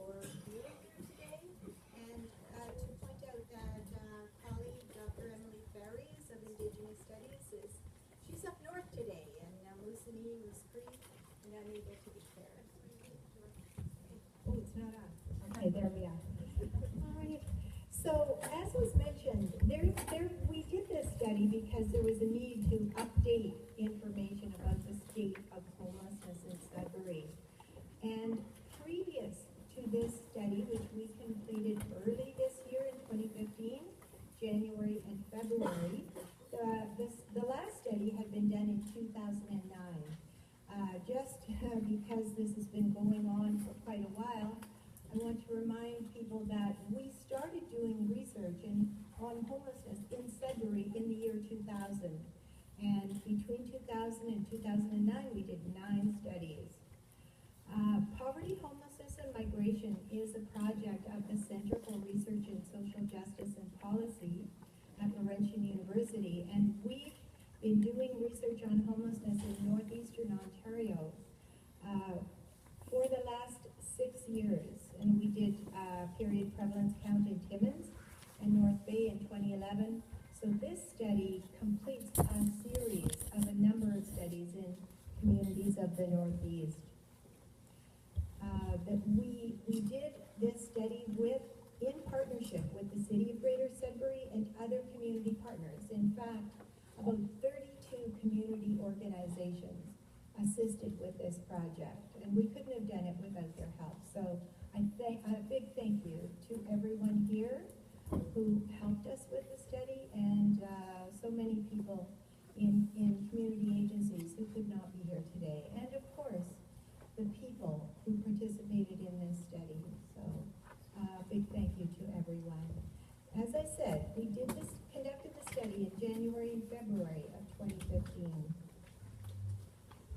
for being here today and to point out that colleague Dr. Emily Ferries of Indigenous Studies she's up north today, and Moosonee was free and unable to be there. Oh, it's not on. Okay, there we are. All right. So, as was mentioned, we did this study because there was a need to update information about the state of homelessness in Sudbury. And previous to this study, which we completed early this year in 2015, January and February, the last study had been done in 2009. Just because this has been going on for quite a while, I want to remind people that we started doing research on homelessness in Sudbury in the year 2000. And between 2000 and 2009, we did 9 studies. Poverty, Homelessness, and Migration is a project of the Center for Research in Social Justice and Policy at Laurentian University. And we've been doing research on homelessness in northeastern Ontario for the last 6 years. And we did period prevalence count in Timmins and North Bay in 2011. So this study completes a series of a number of studies in communities of the Northeast. We did this study in partnership with the City of Greater Sudbury and other community partners. In fact, about 32 community organizations assisted with this project, and we couldn't have done it without their help. So a big thank you to everyone here who helped us with the study, and so many people in community agencies who could not be here today, and of course the people who participated in this study. So big thank you to everyone. As I said, we conducted the study in January and February of 2015.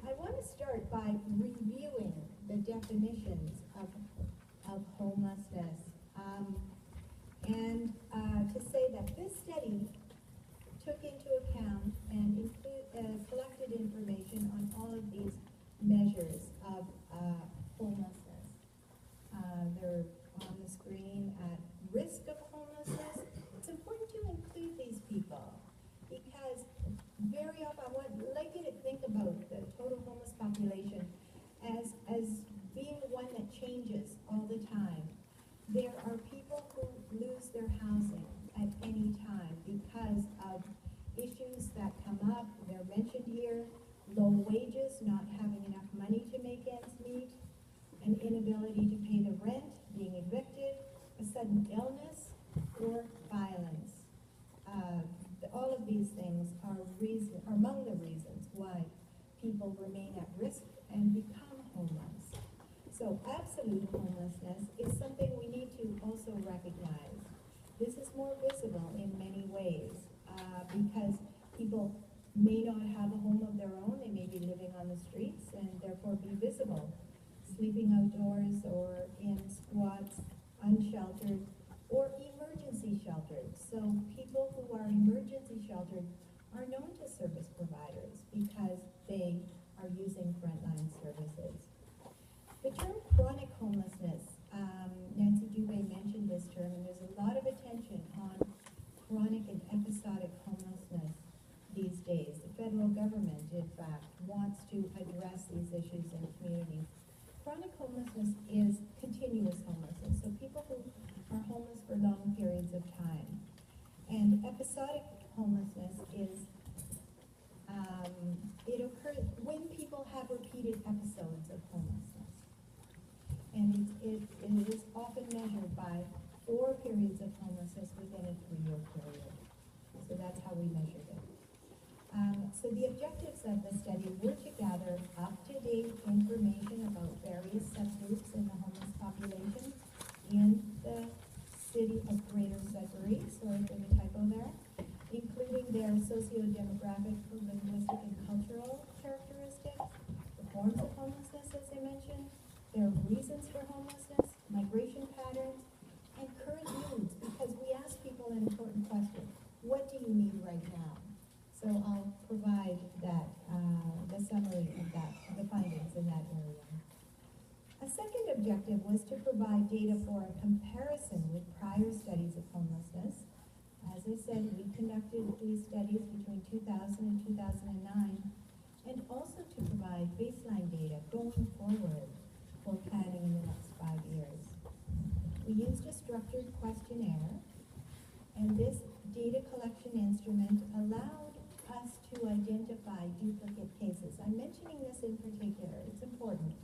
I want to start by reviewing the definitions of homelessness. And to say that this study took into account and collected information on all of these measures of homelessness. They're on the screen. At risk of homelessness, it's important to include these people because very often I'd like you to think about the total homeless population as being one that changes all the time. There are people who lose their housing at any time because of issues that come up. They're mentioned here: low wages, not having enough money to make ends meet, an inability to pay the rent, being evicted, a sudden illness, or violence. All of these things are among the reasons why people remain at risk and become homeless. So absolute homelessness is something we need to also recognize. This is more visible in many ways because people may not have a home of their own. They may be living on the streets and therefore be visible, sleeping outdoors or in squats, unsheltered, or emergency sheltered. So people who are emergency sheltered are known to service providers because they are using frontline services. The term chronic homelessness, Nancy Dubé mentioned this term, and there's a lot of attention on chronic and episodic homelessness these days. The federal government, in fact, wants to address these issues in communities. Chronic homelessness is continuous homelessness, so people who are homeless for long periods of time. And episodic homelessness is, it occurs when people have repeated episodes of homelessness. And it is often measured by 4 periods of homelessness within a 3-year period. So that's how we measured it. So the objectives of the study were to gather up-to-date information about various subgroups in the homeless population in the city of Greater Sudbury, sorry for the typo there, including their socio-demographic, linguistic, and cultural characteristics, the forms of homelessness, as I mentioned, their reasons for homelessness, migration patterns, and current needs, because we ask people an important question: what do you need right now? So I'll provide that, the summary of that, the findings in that area. A second objective was to provide data comparison with prior studies of homelessness. As I said, we conducted these studies between 2000 and 2009, and also to provide baseline data going forward for planning in the next 5 years. We used a structured questionnaire, and this data collection instrument allowed us to identify duplicate cases. I'm mentioning this in particular, it's important,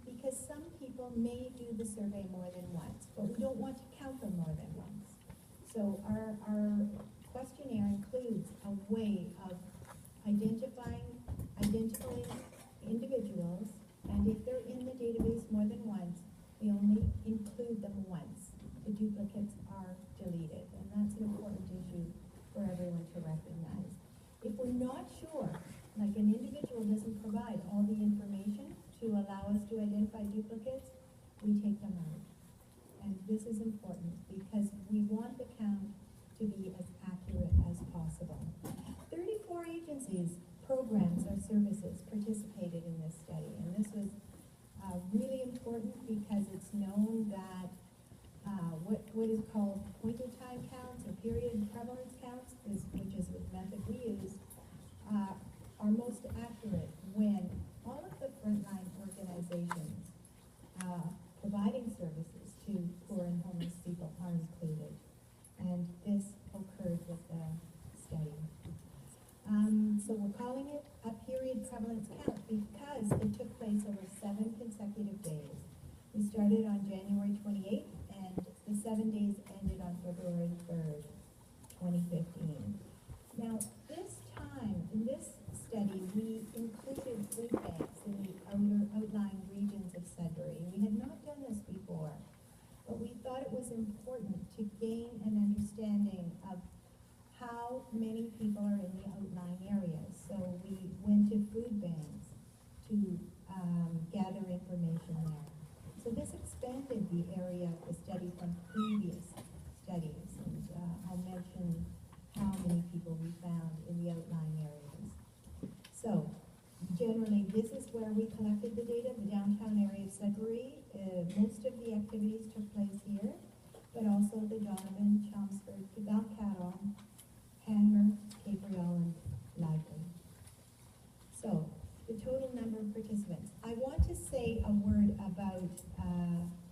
because some people may do the survey more than once, but we don't want to count them more than once. So our questionnaire includes a way of identifying individuals, and if they're in the database more than once, we only include them once. The duplicates are deleted, and that's an important issue for everyone to recognize. If we're not sure, like an individual doesn't provide all the information to allow us to identify duplicates, we take them out. And this is important because we want the count to be as accurate as possible. 34 agencies, programs, or services participated in this study, and this was really important because it's known that what is called point-in-time counts or period prevalence counts, which is the method we use, are most accurate when all of the frontline organizations providing services to poor and homeless people are included. And this occurred with the study. So we're calling it a period prevalence count because it took place over 7 consecutive days. We started on January 28th, and the 7 days ended on February 3rd, 2015. Now, this time, in this study, we included food banks in the outlying regions of Sudbury. We had not done this before, but we thought it was important to gain an understanding of how many people are in the outlying areas. So we went to food banks to gather information there. So this expanded the area of the study from previous studies, and I'll mention how many people we found in the outlying areas. So generally, this is where we collected the data, the downtown area of Sudbury. Most of the activities took place here, but also the Donovan, Chelmsford, Balcadam, Hanmer, Cabriel, and Lively. So, the total number of participants. I want to say a word about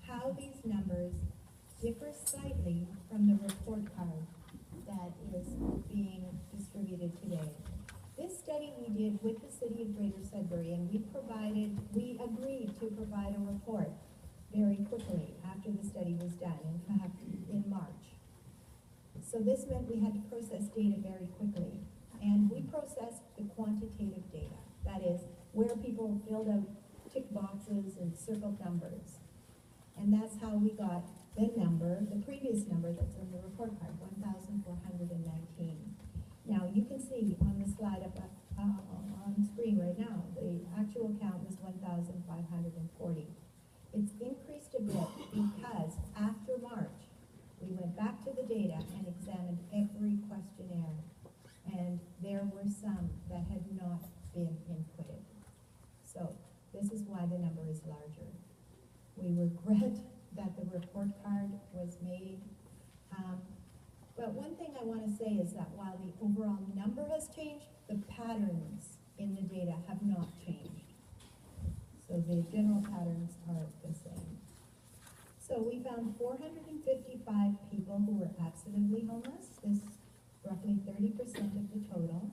how these numbers differ slightly from the report card that is being distributed today. This study we did with the City of Greater Sudbury, and we agreed to provide a report very quickly after the study was done, in fact, in March. So this meant we had to process data very quickly. And we processed the quantitative data. That is, where people filled out tick boxes and circled numbers. And that's how we got the number, the previous number that's in the report card, 1,419. Now, you can see on the slide up on screen right now, the actual count was 1,540. It's increased a bit because after March, we went back to the data and examined every questionnaire, and there were some that had not been inputted. So this is why the number is larger. We regret that the report card was made, but one thing I want to say is that while the overall number has changed, the patterns in the data have not changed. So the general patterns are the same. So we found 455 people who were absolutely homeless. This roughly 30% of the total,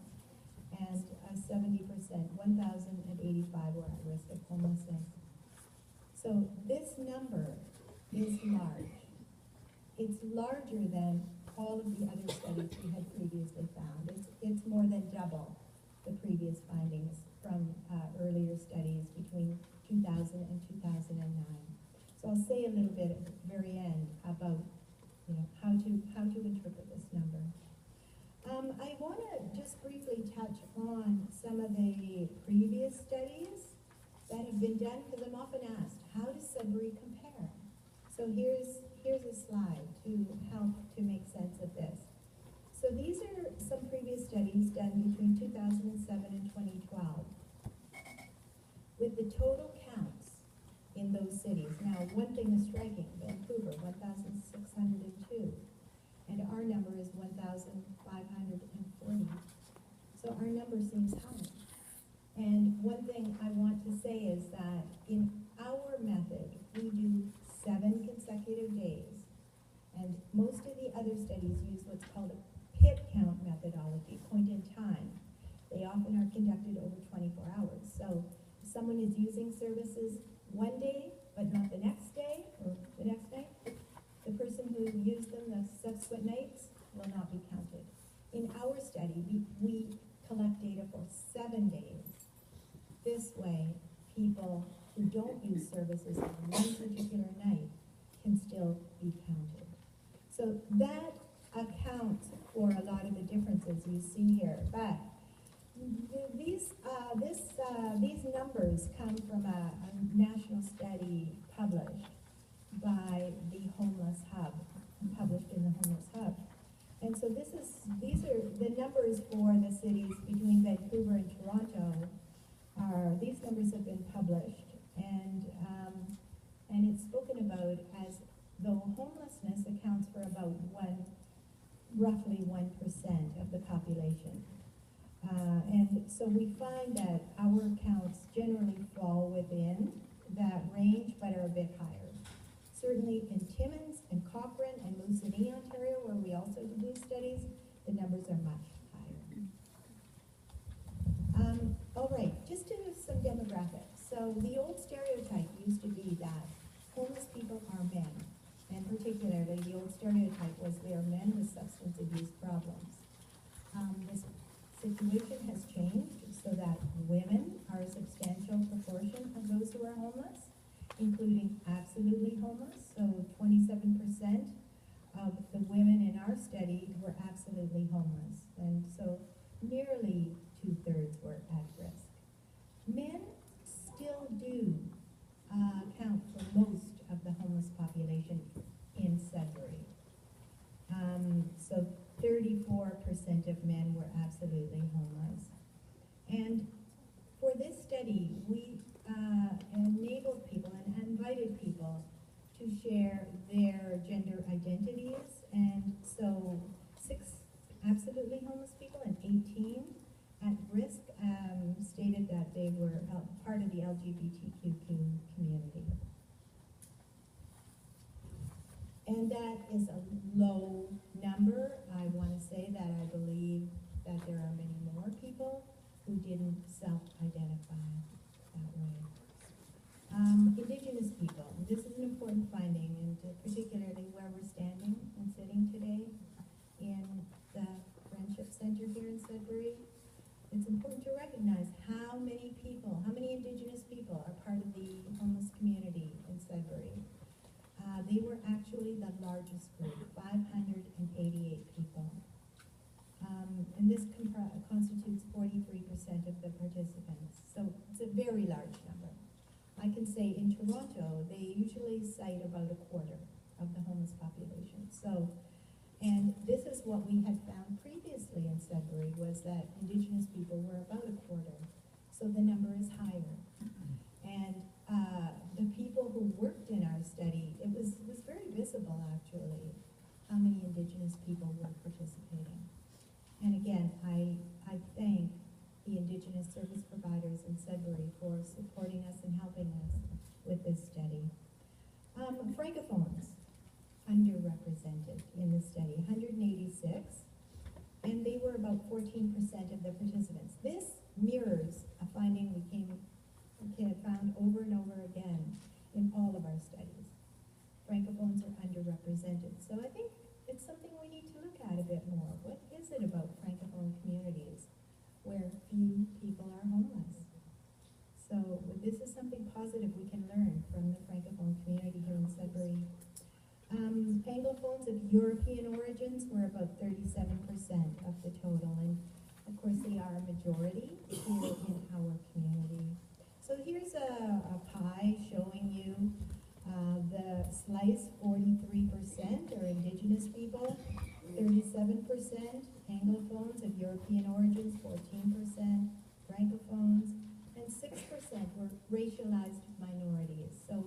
and 70%, 1,085 were at risk of homelessness. So this number is large. It's larger than all of the other studies we had previously found. It's more than double the previous findings from earlier studies between 2000 and 2009. So I'll say a little bit at the very end about how to interpret this number. I want to just briefly touch on some of the previous studies that have been done, because I'm often asked, how does Sudbury compare? So here's a slide to help to make sense of this. So these are some previous studies done between 2007 and 2012. With the total counts in those cities. Now, one thing is striking, Vancouver, 1,602, and our number is 1,540. So our number seems high. And one thing I want to say is that in our method, we do 7 consecutive days. And most of the other studies use what's called a pit count methodology, point in time. They often are conducted over 24 hours. So if someone is using services one day, but not the next day or the next night, the person who used them the subsequent nights will not be counted. In our study, we collect data for 7 days. This way, people who don't use services on one particular night can still be counted. So that accounts for a lot of the differences you see here. But these numbers come from a national study published by the Homeless Hub, published in the Homeless Hub. And so these are the numbers for the cities between Vancouver and Toronto. These numbers have been published, and it's spoken about as though homelessness accounts for about roughly 1% of the population. And so we find that our counts generally fall within that range, but are a bit higher. Certainly in Timmins and Cochrane and Moosonee, Ontario, where we also do studies, the numbers are much higher. All right, just to some demographics. So the old stereotype used to be that homeless people are men, and particularly the old stereotype was they are men with substance abuse problems. This situation has changed so that women are a substantial proportion of those who are homeless, including absolutely homeless. So 27% of the women in our study were absolutely homeless, and so nearly 2/3 were at risk. Men still do count for most of the homeless population in Sudbury. So 34% of men were absolutely homeless. And for this study, we enabled people and invited people to share their gender identities. And so 6 absolutely homeless people and 18 at risk stated that they were part of the LGBTQ community. And that is a low number. I want to say that I believe that there are many more people who didn't self-identify that way. Indigenous people. This is an important finding, and particularly where we're standing and sitting today in the Friendship Center here in Sudbury. It's important to recognize how many people, how many Indigenous people are part of the homeless community in Sudbury. They were actually the largest group, 588 people. And this constitutes 43% of the participants. So it's a very large number. I can say in Toronto, they usually cite about a quarter of the homeless population. So, and this is what we had found previously in Sudbury, was that Indigenous people were about a quarter. So the number is higher. And the people who worked in our study, it was very visible actually, how many Indigenous people were participating. And again, I thank the Indigenous service providers in Sudbury for supporting us and helping us with this study. Francophones, underrepresented in the study, 186, and they were about 14% of the participants. This mirrors a finding we found over and over again in all of our studies. Francophones are underrepresented. So I think it's something we need to look at a bit more. What is it about Francophone communities where few people are homeless? So this is something positive we can learn from the Francophone community here in Sudbury. Anglophones of European origins were about 37% of the total, and of course they are a majority here in our community. So here's a pie showing you the slice. 43% are Indigenous people, 37% Anglophones of European origins, 14% Francophones, and 6% were racialized minorities. So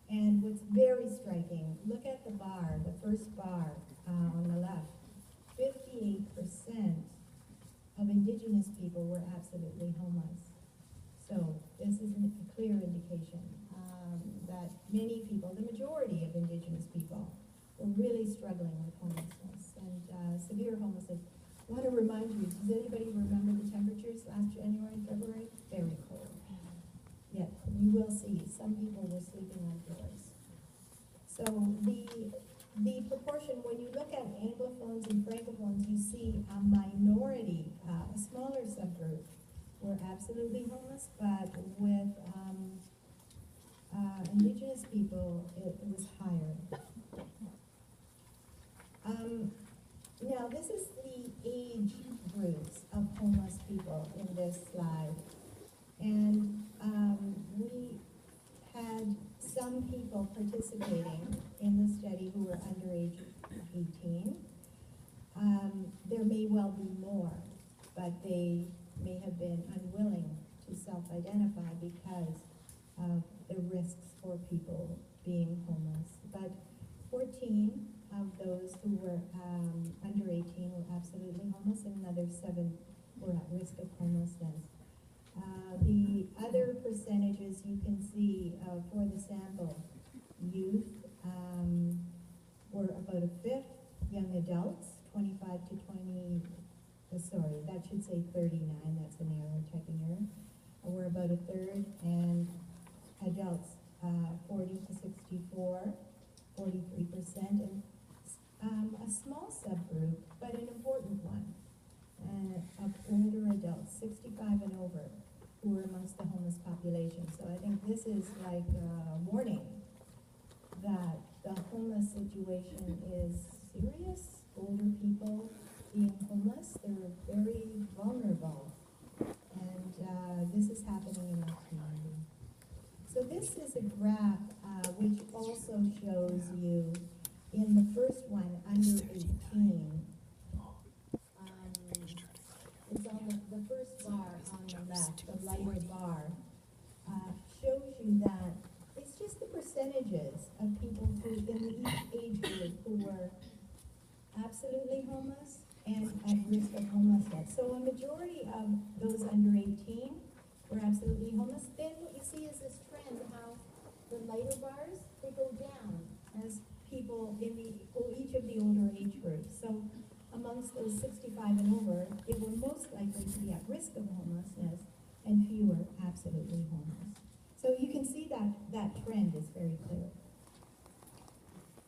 And what's very striking, look at the bar, the first bar on the left. 58% of Indigenous people were absolutely homeless. So this is a clear indication that many people, the majority of Indigenous people, were really struggling with homelessness and severe homelessness. I want to remind you, does anybody remember the temperatures last January and February? Very cold. Yet you will see some people were sleeping outdoors. So the proportion, when you look at Anglophones and Francophones, you see a minority, a smaller subgroup, were absolutely homeless, but with Indigenous people, it was higher. Now, this is the age groups of homeless people in this slide. And we had some people participating in the study who were under age 18. There may well be more, but they may have been unwilling to self-identify because of the risks for people being homeless. But 14 of those who were under 18 were absolutely homeless, and another 7 were at risk of homelessness. The other percentages you can see for the sample, youth were about a fifth, young adults, 25 to 20, sorry, that should say 39, that's an error, typing error, were about a third, and adults 40 to 64, 43%, and a small subgroup, but an important one, of older adults, 65 and over, who were amongst the homeless population. So I think this is like a warning that the homeless situation is serious. Older people being homeless, they're very vulnerable. And this is happening in our community. So this is a graph which also shows you in the first one, under 18. It's on the first bar on the left, the lighter bar, shows you that it's just the percentages of people who, in each age group, who were absolutely homeless and at risk of homelessness. So a majority of those under 18 were absolutely homeless. Then what you see is this trend, how the lighter bars, they go down as people in each of the older age groups. So amongst those 65 and over, they were most likely to be at risk of homelessness, and fewer absolutely homeless. So you can see that trend is very clear.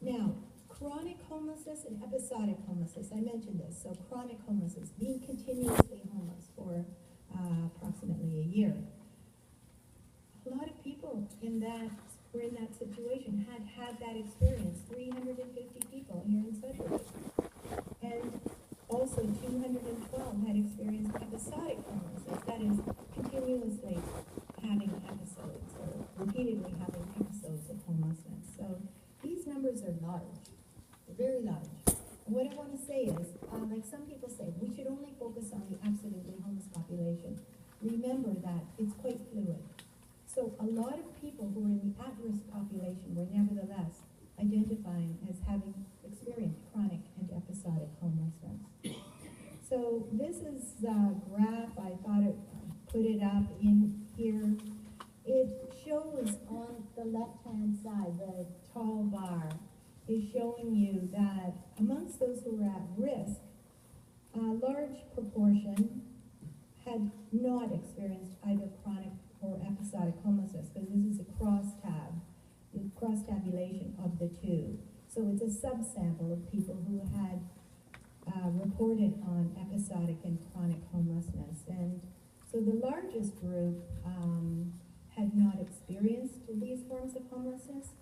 Now, chronic homelessness and episodic homelessness, I mentioned this. So chronic homelessness, being continuously homeless for approximately a year. A lot of people were in that situation, had that experience. 350 people here in Sudbury. And also 212 had experienced episodic homelessness, that is, continuously having episodes or repeatedly having episodes of homelessness. So these numbers are large, they're very large. And what I want to say is, like some people say, we should only focus on the absolutely homeless population. Remember that it's quite fluid. So a lot of people who are in the at-risk population were nevertheless identifying as having experienced chronic and episodic homelessness. So this is a graph, I thought I'd put it up in here. It shows on the left-hand side, the tall bar is showing you that amongst those who were at risk, a large proportion had not experienced either chronic or episodic homelessness, because this is a cross-tabulation of the two. So it's a subsample of people who had reported on episodic and chronic homelessness. And so the largest group had not experienced these forms of homelessness,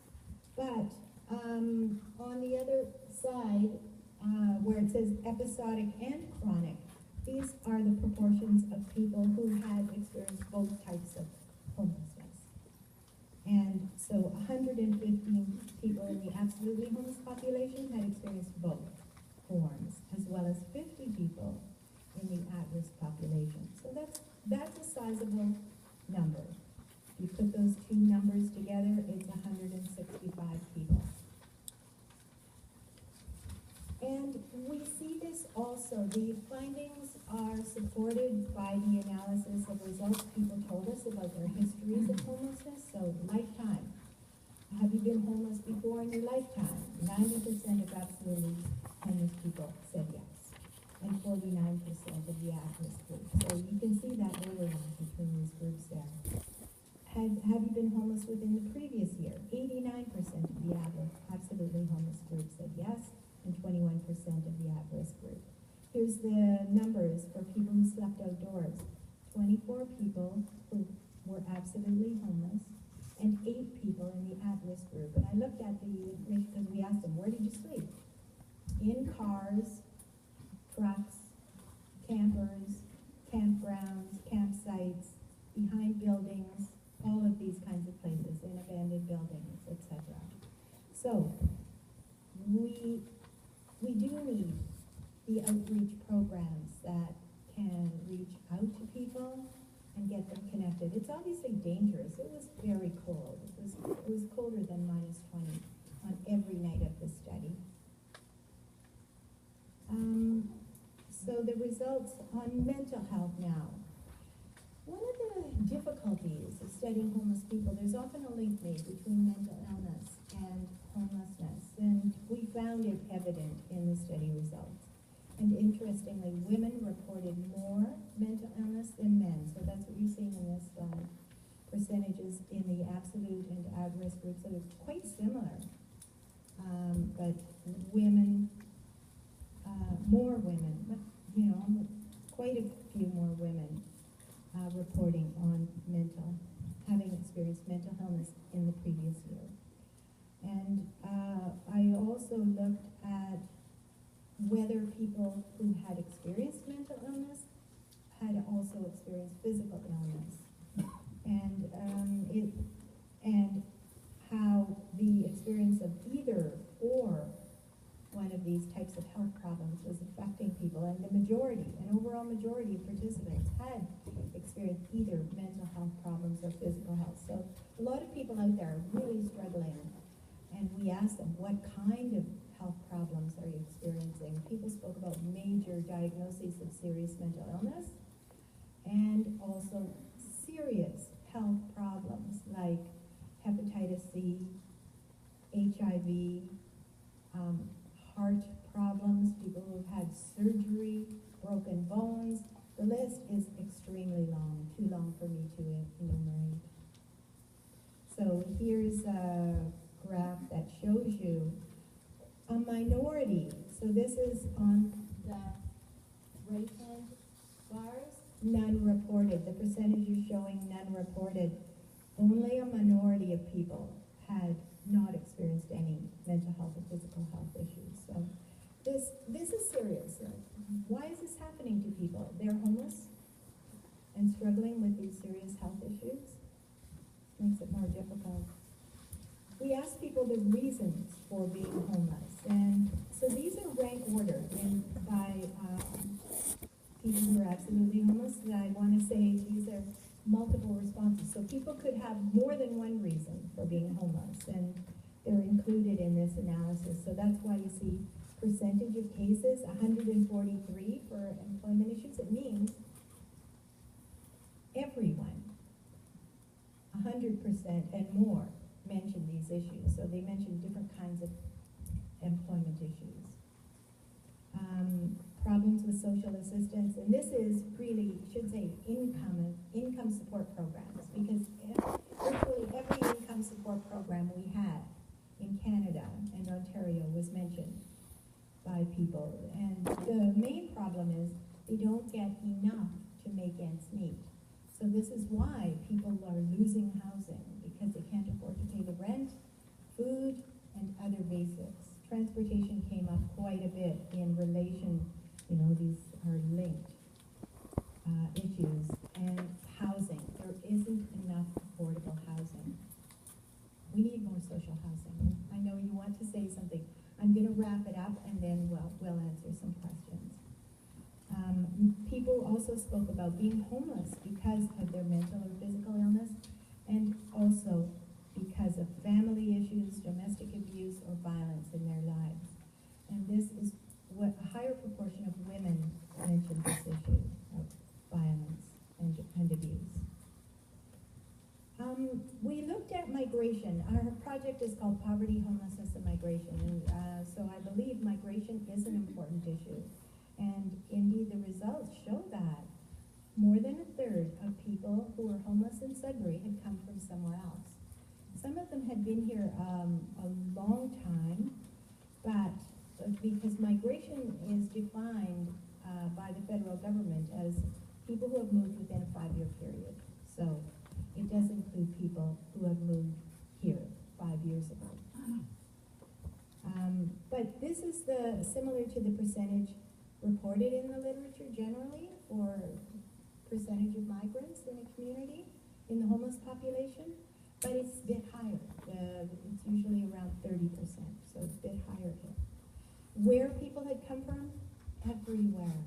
but on the other side, where it says episodic and chronic, these are the proportions of people who had experienced both types of homelessness. And so 115 people in the absolutely homeless population had experienced both forms, as well as 50 people in the at-risk population. So that's a sizable number. If you put those two numbers together, it's 106 of results people told us about their histories of homelessness. So lifetime. Have you been homeless before in your lifetime? 90% of absolutely homeless people said yes, and 49% of the at-risk group. So you can see that overlap between these groups there. Have you been homeless within the previous year? 89% of the absolutely homeless group said yes, and 21% of the at-risk group. Here's the numbers for people who slept outdoors. 24 people who were absolutely homeless, and 8 people in the at-risk group. And I looked at the information because we asked them, where did you sleep? In cars, trucks, campers, campgrounds, campsites, behind buildings, all of these kinds of places, in abandoned buildings, etc. So, we do need the outreach programs that can reach out to people and get them connected. It's obviously dangerous. It was very cold. It was colder than -20 on every night of the study. So the results on mental health now. One of the difficulties of studying homeless people, there's often a link made between mental illness and homelessness, and we found it evident in the study results. And interestingly, women reported more mental illness than men. So that's what you're seeing in this slide. Percentages in the absolute and at-risk groups, so it's quite similar. But women, more women, but, quite a few more women reporting on having experienced mental illness in the previous year. And I also looked at whether people who had experienced mental illness had also experienced physical illness, and how the experience of either or one of these types of health problems was affecting people. And the majority, an overall majority of participants had experienced either mental health problems or physical health. So a lot of people out there are really struggling, and we asked them, what kind of health problems are you experiencing? People spoke about major diagnoses of serious mental illness and also serious health problems like hepatitis C, HIV, heart problems, people who have had surgery, broken bones. The list is extremely long, too long for me to enumerate. So here's a graph that shows you a minority. So this is on the right-hand bars, none reported. The percentage is showing none reported. Only a minority of people had not experienced any mental health or physical health issues. So this is serious. Why is this happening to people? They're homeless and struggling with these serious health issues. Makes it more difficult. We asked people the reasons for being homeless, and so these are rank ordered by people who are absolutely homeless. And I want to say these are multiple responses, so people could have more than one reason for being homeless, and they're included in this analysis. So that's why you see percentage of cases, 143 for employment issues. It means everyone, 100% and more, mentioned these issues. So they mentioned different kinds of employment issues. Problems with social assistance, and this is really, I should say, income support programs, because virtually every income support program we had in Canada and Ontario was mentioned by people. And the main problem is they don't get enough to make ends meet. So this is why people are losing housing, because they can't afford to pay the rent, food, and other basics. Transportation came up quite a bit in relation, these are linked issues. And housing, there isn't enough affordable housing. We need more social housing. I know you want to say something. I'm going to wrap it up, and then we'll answer some questions. People also spoke about being homeless because of their mental or physical illness, and also because of family issues, domestic abuse, or violence in their lives. And this is what a higher proportion of women mentioned this issue of violence and and abuse. We looked at migration. Our project is called Poverty, Homelessness, and Migration, and so I believe migration is an important issue. And indeed, the results show that more than a third of people who were homeless in Sudbury had come from somewhere else. Some of them had been here a long time, but because migration is defined by the federal government as people who have moved within a 5-year period. So it does include people who have moved here 5 years ago. But this is similar to the percentage reported in the literature generally for percentage of migrants in a community, in the homeless population, but it's a bit higher. It's usually around 30%, so it's a bit higher here. Where people had come from? Everywhere.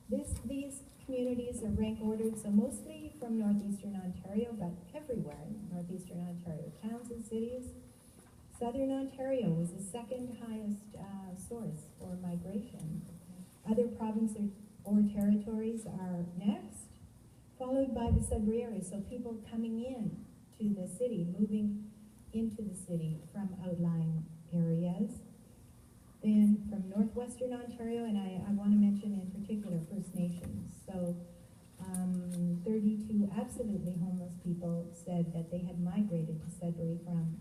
These communities are rank ordered, so mostly from northeastern Ontario, but everywhere in northeastern Ontario, towns and cities. Southern Ontario was the second highest source for migration. Other provinces or territories are next, followed by the Sudbury area, so people coming in to the city, moving into the city from outlying areas. Then from northwestern Ontario, and I want to mention in particular First Nations. So 32 absolutely homeless people said that they had migrated to Sudbury from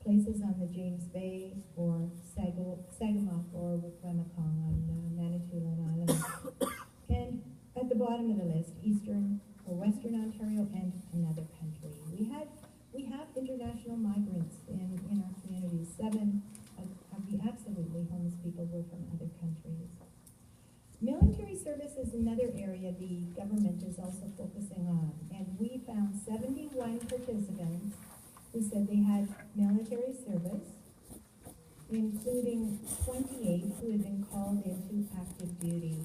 places on the James Bay or Sagamok or Wikwemikong on Manitoulin Island. And at the bottom of the list, eastern or western Ontario and another country. We have international migrants in our community. 7 of the absolutely homeless people were from other countries. Military service is another area the government is also focusing on, and we found 71 participants who said they had military service, including 28 who had been called into active duty.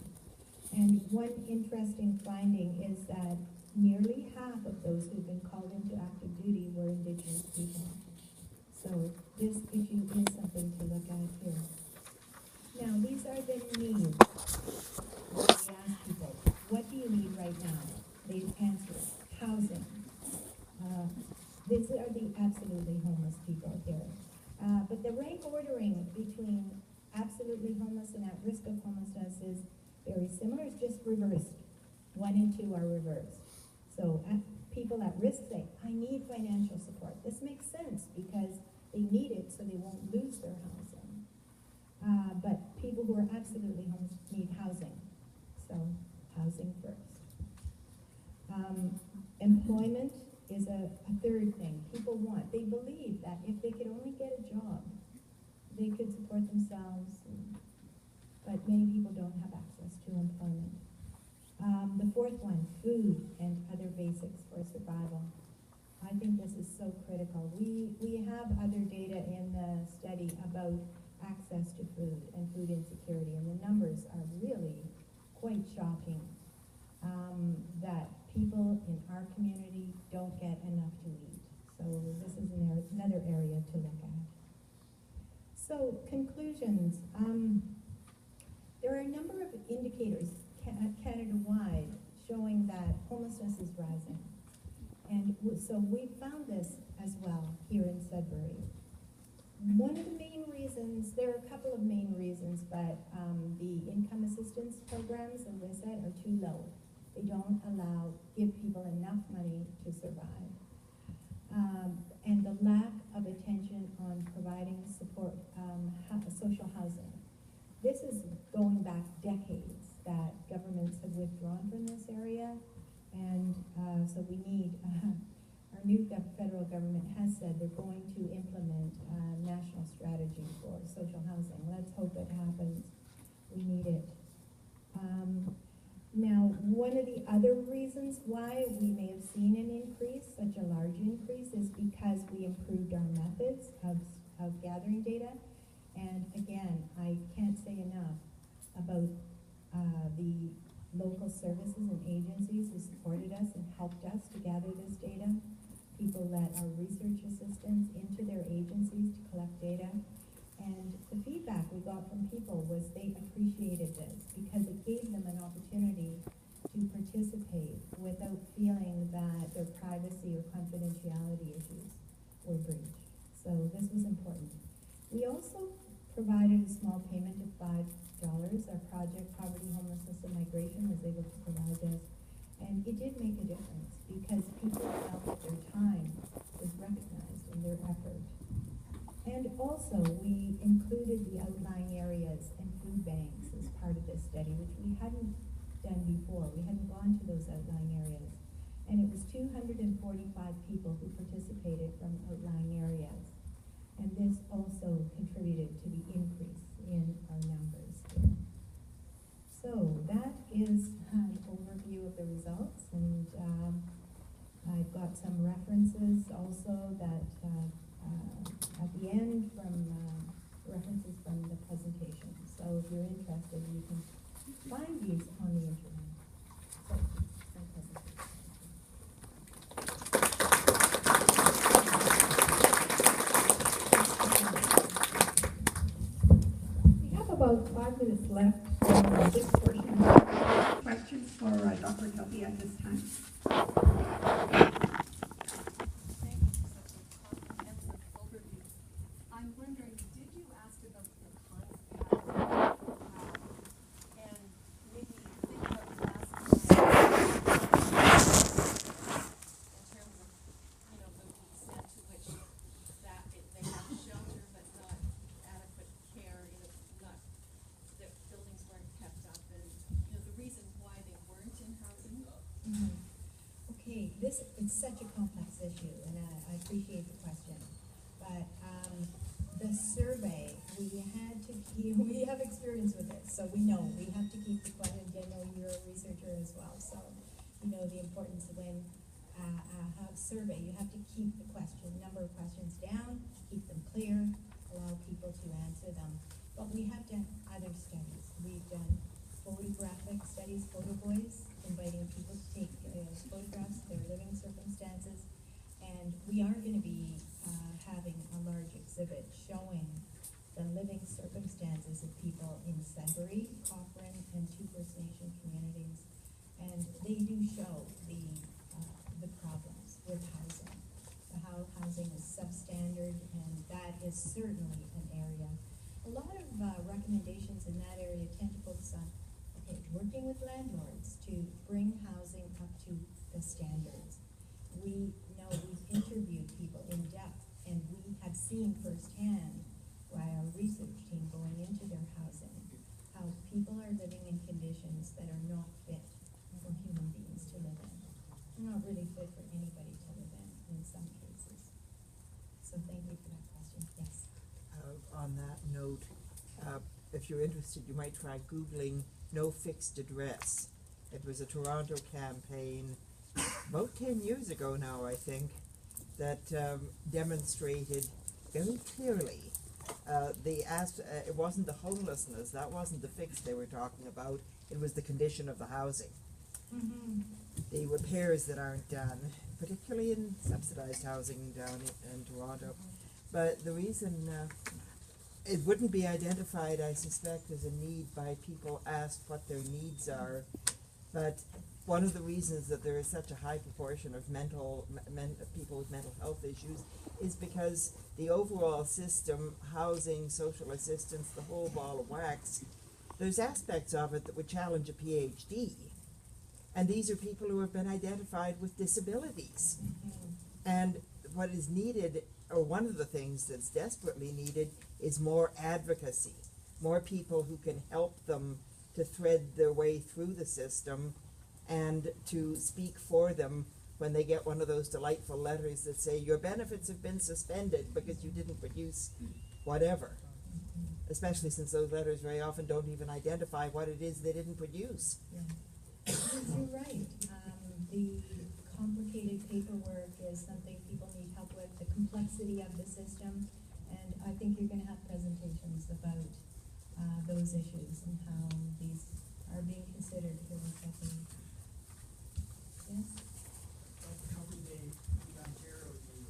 And one interesting finding is that nearly half of those who've been called into active duty were Indigenous people. So this issue is something to look at here. Now, these are the needs. We ask people, what do you need right now? They answer, housing. These are the absolutely homeless people here. But the rank ordering between absolutely homeless and at risk of homelessness is very similar. It's just reversed. 1 and 2 are reversed. So people at risk say, I need financial support. This makes sense because they need it so they won't lose their housing. But people who are absolutely homeless need housing. So housing first. Employment is a third thing. People want, they believe that if they could only get a job, they could support themselves. But many people don't have access to employment. The fourth one, food and other basics for survival. I think this is so critical. We have other data in the study about access to food and food insecurity, and the numbers are really quite shocking, that people in our community don't get enough to eat. So this is another area to look at. So conclusions. There are a number of indicators Canada-wide showing that homelessness is rising. And so we found this as well here in Sudbury. One of the main reasons, there are a couple of main reasons, but the income assistance programs, as I said, are too low. They don't give people enough money to survive. And the lack of attention on providing support, social housing. This is going back decades that governments have withdrawn from this area, and so we need, our new federal government has said they're going to implement a national strategy for social housing. Let's hope it happens. We need it. Now, one of the other reasons why we may have seen an increase, such a large increase, is because we improved our methods of gathering data. And again, I can't say enough about the local services and agencies who supported us and helped us to gather this data. People let our research assistants into their agencies to collect data. And the feedback we got from people was they appreciated this because it gave them an opportunity to participate was important. We also provided a small payment of $5. Our project, Poverty, Homelessness, and Migration, was able to provide this. And it did make a difference because people felt that their time was recognized and their effort. And also, we included the outlying areas and food banks as part of this study, which we hadn't done before. We hadn't gone to those outlying areas. And it was 245 people who participated from outlying areas. And this also contributed to the increase in our numbers here. So that is an overview of the results, and I've got some references also that at the end from references from the presentation. So if you're interested, you can find these on the internet. So, some presentation. We have about 5 minutes left for this portion. Questions for Dr. Kelby at this time? Thank you for such a comprehensive overview. I'm wondering, did you ask about the kind of housing and maybe think about the last time in terms of, you know, the extent to which that they have shelter but not adequate care, you know, not the buildings weren't kept up, and you know the reason why they weren't in housing. Okay, it's such a complex issue, and I appreciate the question. But the survey, we have experience with it, so we know we have to keep the question. I know you're a researcher as well, so you know the importance of when a survey, you have to keep the number of questions down, keep them clear, allow people to answer them. But we have done other studies. We've done photographic studies, photo boys, inviting people to take photographs of their living circumstances. And we are going to be having a large exhibit showing the living circumstances of people in Sudbury, Cochrane, and two First Nation communities. And they do show the problems with housing. How housing is substandard, and that is certainly an area. A lot of recommendations in that area tend to focus on working with landlords to bring housing up to the standards. We know we've interviewed people in depth, and we have seen firsthand by our research team going into their housing how people are living in conditions that are not fit for human beings to live in. They're not really fit for anybody to live in some cases. So thank you for that question. Yes. On that note, if you're interested, you might try Googling "no fixed address." It was a Toronto campaign about 10 years ago now, I think, that demonstrated very clearly it wasn't the homelessness, that wasn't the fix they were talking about, it was the condition of the housing. Mm-hmm. The repairs that aren't done, particularly in subsidized housing down in Toronto. But the reason it wouldn't be identified, I suspect, as a need by people asked what their needs are. But one of the reasons that there is such a high proportion of people with mental health issues is because the overall system, housing, social assistance, the whole ball of wax, there's aspects of it that would challenge a PhD. And these are people who have been identified with disabilities. Mm-hmm. And what is needed, or one of the things that's desperately needed, is more advocacy, more people who can help them to thread their way through the system and to speak for them when they get one of those delightful letters that say your benefits have been suspended because you didn't produce whatever. Especially since those letters very often don't even identify what it is they didn't produce. Yeah. You're right. The complicated paperwork is something people need help with, the complexity of the system, and I think you're going to have presentations about those issues and how these are being considered here in Sudbury. Yes? Every day in Ontario, the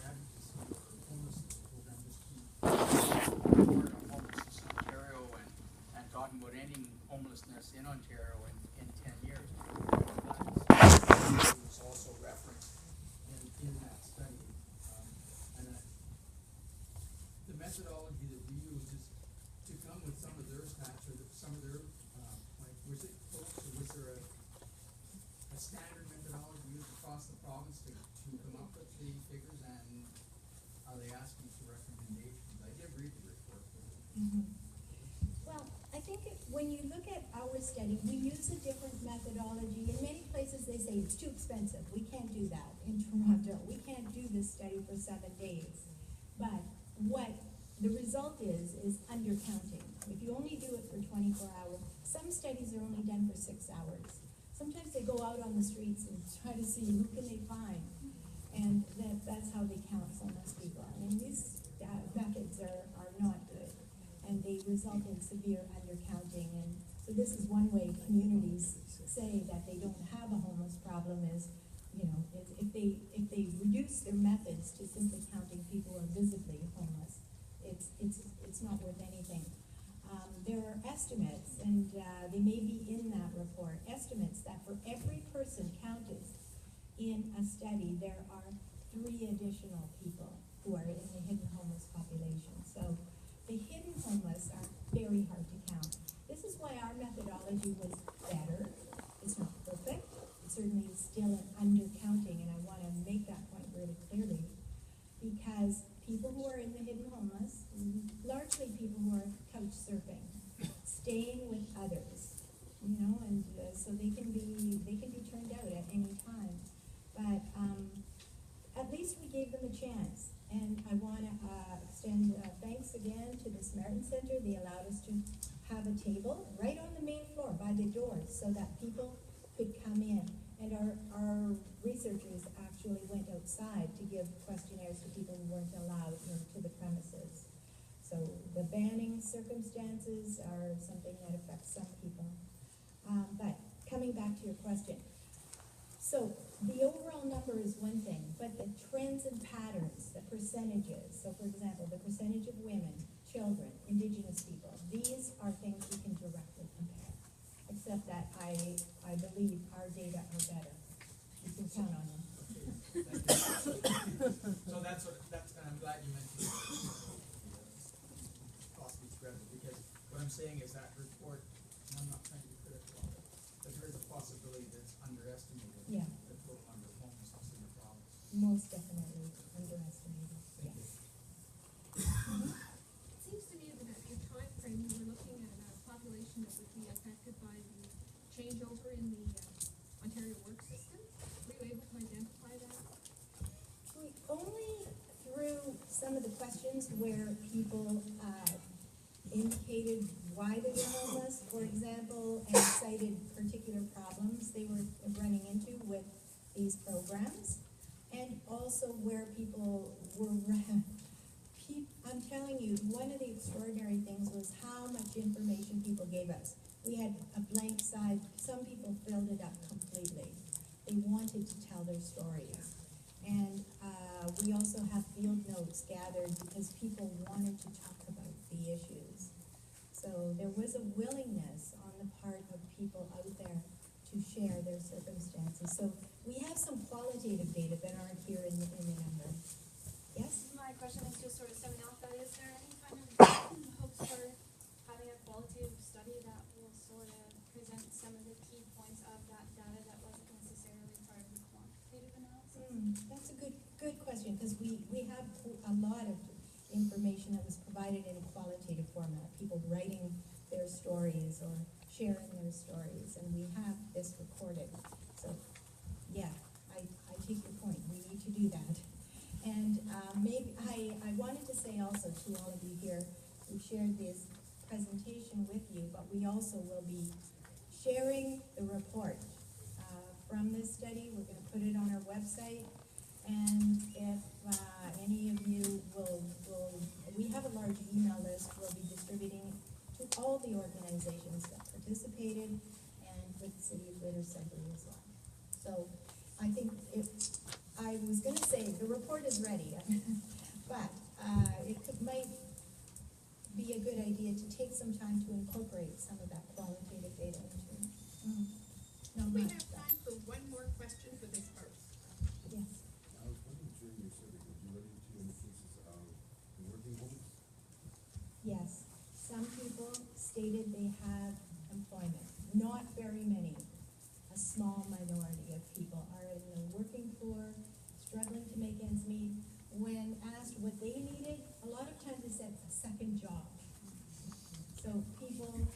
advocacy for homelessness program just keep working on homelessness in Ontario and talking about ending homelessness in Ontario in 10 years. That was also referenced in that study. And methodology that we use is to come with some of their stats or some of their, like, was it close, or was there a standard methodology used across the province to come up with the figures, and are they asking for recommendations? I did read the report. Well, I think when you look at our study, we use a different methodology. In many places, they say it's too expensive. We can't do that. In Toronto, we can't do this study for 7 days. But what the result is undercounting. If you only do it for 24 hours, some studies are only done for 6 hours. Sometimes they go out on the streets and try to see who can they find. And that's how they count homeless people. And these methods are not good. And they result in severe undercounting. And so this is one way communities say that they don't have a homeless problem is, you know, if they reduce their methods to simply counting people who are visibly homeless, it's not worth anything. There are estimates, and they may be in that report, estimates that for every person counted in a study, there are 3 additional people who are in the hidden homeless population. So the hidden homeless are very hard to count. This is why our methodology was better. It's not perfect. It certainly is still an undercounting, and I want to make that point really clearly, because people who are in the hidden homeless, largely people who are couch surfing, staying with others, you know, and so they can be turned out at any time. But at least we gave them a chance, and I want to extend thanks again to the Samaritan Center. They allowed us to have a table right on the main floor by the doors so that people could come in. And our researchers actually went outside to give questionnaires to people who weren't allowed into the premises. So the banning circumstances are something that affects some people. But coming back to your question, so the overall number is one thing, but the trends and patterns, the percentages, so for example, the percentage of women, children, Indigenous people, these are things we can directly compare. Except that I believe our data are better. You can count on them. So that's and I'm glad you mentioned possibly credible, because what I'm saying is that report, and I'm not trying to be critical of it, but there is a possibility that it's underestimated. Yeah. The total number of homelessness in the province. Most definitely underestimated. Thank Yes. It seems to me that at your time frame, you were looking at a population that would be affected by the changeover in the Ontario work system. Were you able to identify that? We only through some of the questions where people indicated why they were homeless, for example, and cited particular problems they were running into with these programs, and also where people were I'm telling you, one of the extraordinary things was how much information people gave us. We had a blank side. Some people filled it up completely. They wanted to tell their stories. And we also have field notes gathered because people wanted to talk about the issues. So there was a willingness on the part of people out there to share their circumstances. So we have some qualitative data that aren't here in the number. Yes? My question is just sort of stemming off that. Is there any kind of hopes for having a qualitative study that will sort of present some of the key points of that data that wasn't necessarily part of the quantitative analysis? That's a good question, because we have a lot of information that was provided in a qualitative format, people writing their stories or sharing their stories, and we have this recorded. So, yeah, I take your point. We need to do that. And maybe I wanted to say also to all of you here, we shared this presentation with you, but we also will be sharing the report from this study. We're going to put it on our website, and if any of you will, we have a large email list we'll be distributing to all the organizations that participated, and with the City of Greater Sudbury as well. So I think I was going to say the report is ready, but might be a good idea to take some time to incorporate some of that qualitative data into it. No, We not have that. time for one more question for this part. Yes. I was wondering during your survey, did you run into any cases of the working homeless? stated they have employment. Not very many. A small minority of people are in the working poor, struggling to make ends meet. When asked what they needed, a lot of times they said a second job. So people,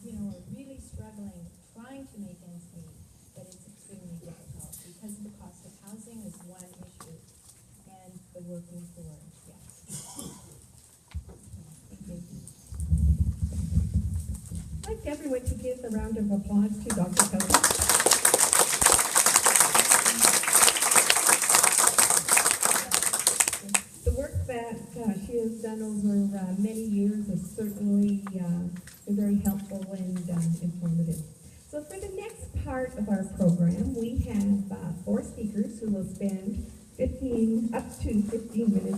are really struggling, trying to make ends meet, but it's extremely difficult because of the cost of housing is one issue, and the working poor, yes. Thank you. I'd like everyone to give a round of applause to Dr. Kelly. The work that she has done over many years is certainly been very helpful and informative. So for the next part of our program, we have 4 speakers who will spend up to 15 minutes